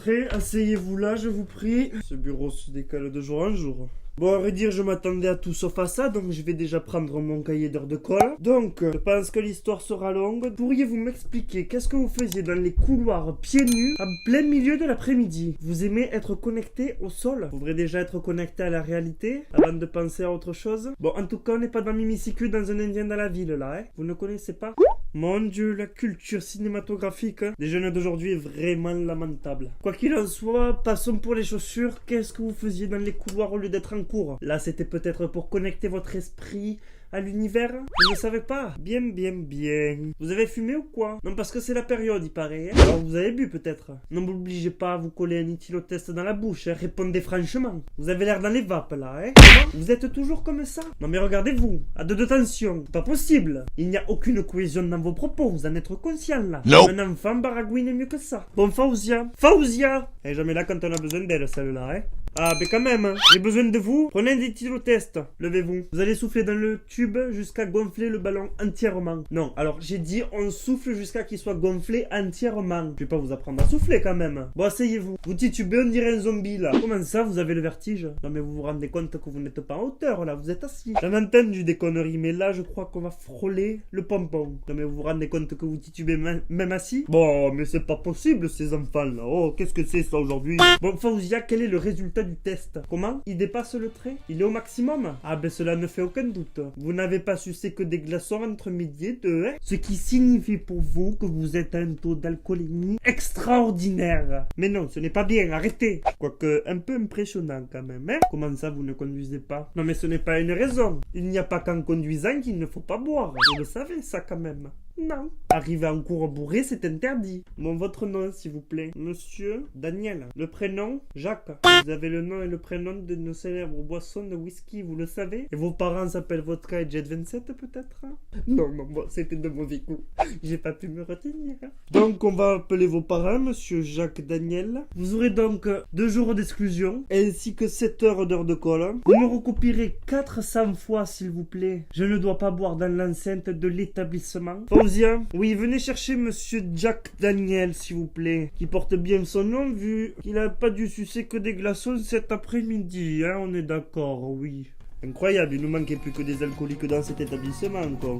Entrez, asseyez-vous là, je vous prie. Ce bureau se décale de jour en jour. Bon, à vrai dire, je m'attendais à tout sauf à ça, donc je vais déjà prendre mon cahier d'heures de colle. Donc, je pense que l'histoire sera longue. Pourriez-vous m'expliquer qu'est-ce que vous faisiez dans les couloirs pieds nus en plein milieu de l'après-midi? Vous aimez être connecté au sol? Faudrait déjà être connecté à la réalité avant de penser à autre chose. Bon, en tout cas, on n'est pas dans Mimicicu, dans un indien dans la ville, là, hein. Vous ne connaissez pas? Mon Dieu, la culture cinématographique des jeunes d'aujourd'hui est vraiment lamentable. Quoi qu'il en soit, passons pour les chaussures. Qu'est-ce que vous faisiez dans les couloirs au lieu d'être en cours? Là, c'était peut-être pour connecter votre esprit à l'univers? Je ne savais pas. Bien. Vous avez fumé ou quoi? Non, parce que c'est la période, il paraît. Hein. Alors, vous avez bu peut-être? Non, m'obligez pas à vous coller un éthylotest dans la bouche. Hein. Répondez franchement. Vous avez l'air dans les vapes, là. Hein. Vous êtes toujours comme ça? Non, mais regardez-vous. À deux de tension. C'est pas possible. Il n'y a aucune cohésion dans vos propos. Vous en êtes conscient, là. Non. Un enfant baragouine mieux que ça. Bon, Faouzia. Elle est jamais là quand on a besoin d'elle, celle-là. Hein. Ah, mais quand même, j'ai besoin de vous. Prenez un éthylotest. Levez-vous. Vous allez souffler dans le tube jusqu'à gonfler le ballon entièrement. Non, alors j'ai dit on souffle jusqu'à qu'il soit gonflé entièrement. Je vais pas vous apprendre à souffler quand même. Bon, asseyez-vous. Vous titubez, on dirait un zombie là. Comment ça, vous avez le vertige? Non, mais vous vous rendez compte que vous n'êtes pas en hauteur là, vous êtes assis. J'en ai entendu des conneries, mais là je crois qu'on va frôler le pompon. Non, mais vous vous rendez compte que vous titubez même assis? Bon, mais c'est pas possible ces enfants là. Oh, qu'est-ce que c'est ça aujourd'hui? Bon, Faouzia, quel est le résultat du test? Comment? Il dépasse le trait? Il est au maximum? Ah ben cela ne fait aucun doute. Vous n'avez pas sucé que des glaçons entre midi et deux, hein? Ce qui signifie pour vous que vous êtes à un taux d'alcoolémie extraordinaire. Mais non, ce n'est pas bien, arrêtez. Quoique un peu impressionnant quand même, hein? Comment ça vous ne conduisez pas? Non mais ce n'est pas une raison. Il n'y a pas qu'en conduisant qu'il ne faut pas boire. Vous le savez ça quand même. Non. Arriver en cours bourré, c'est interdit. Bon, votre nom, s'il vous plaît. Monsieur Daniel. Le prénom, Jacques. Vous avez le nom et le prénom de nos célèbres boissons de whisky, vous le savez? Et vos parents s'appellent Vodka et Jet 27, peut-être? Non, bon, c'était de mauvais goût. J'ai pas pu me retenir. Donc, on va appeler vos parents, monsieur Jacques Daniel. Vous aurez donc 2 jours d'exclusion, ainsi que 7 heures d'heure de colle. Vous me recopierez 400 fois, s'il vous plaît. Je ne dois pas boire dans l'enceinte de l'établissement. Oui, venez chercher monsieur Jack Daniel, s'il vous plaît. Qui porte bien son nom, vu qu'il n'a pas dû sucer que des glaçons cet après-midi, hein, on est d'accord, oui. Incroyable, il ne manquait plus que des alcooliques dans cet établissement, quoi.